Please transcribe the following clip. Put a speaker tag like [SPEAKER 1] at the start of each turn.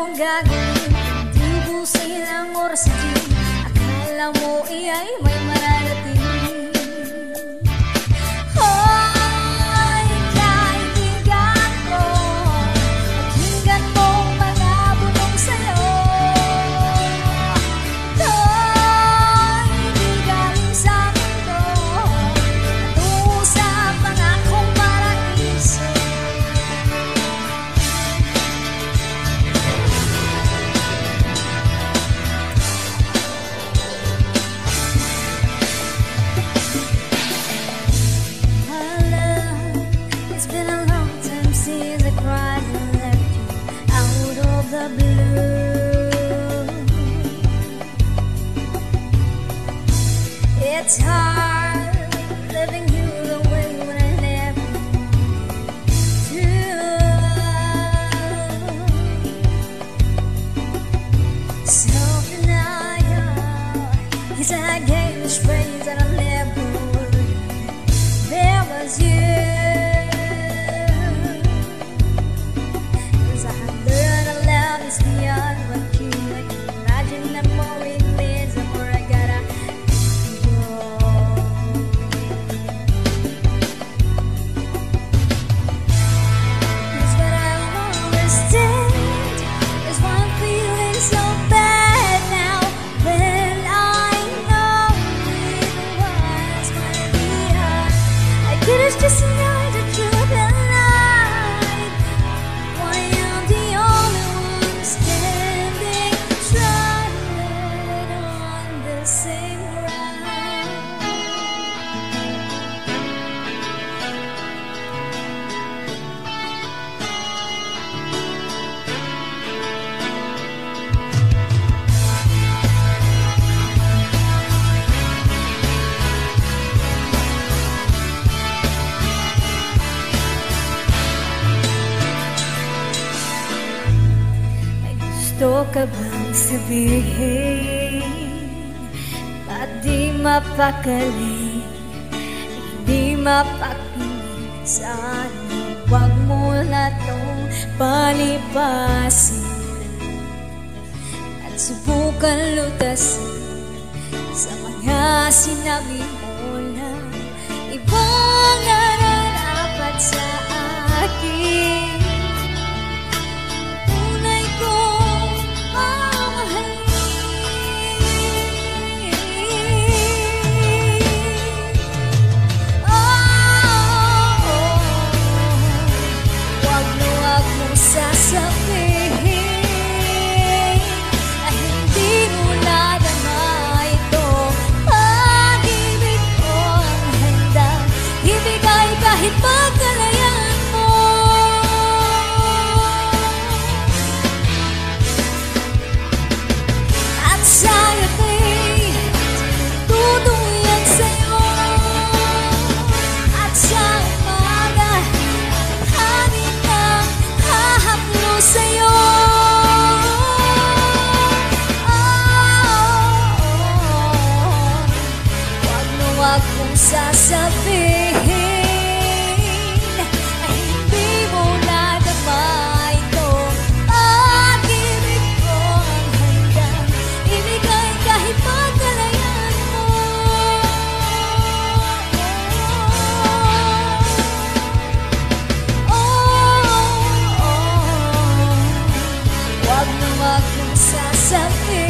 [SPEAKER 1] mong gagawin? Di busin ang oras din. Akala mo iya'y may mararating. Hoy, kaibigan ko, pakinggan mong mga bulong sa'yo. Ito'y di galing sa mundo, patungo sa pangakong paraiso. The blue. It's hard living you the way when I never do. Self-denial is a gameless phrase that I never would. There was you. It's beyond what you can imagine. The more it leads, the more I gotta go. It's what I always did. Is one feeling so bad now when I know it was gonna be hard. I could have just known the truth and lied. Why am the only one standing stranded on the same ground? Gusto ka bang sabihin? Ba't di mapakali, di mapakinggan? Sana huwag mo na tong palipasin at subukan lutasin sa mga sinabi mo na ibang nararapat sa akin. Sasabihin na hindi mo nadama ito. Pag-ibig ko ang handang ibigay kahit pagkalayan mo. At sa'yo'y tutulungan sa'yo. At sa umaga hangin ang hahaplo sa'yo. Huwag mong sasabihin na hindi mo nadama ito. Pag-ibig ko ang handang ibigay kahit pagkalayan mo. Huwag mong sasabihin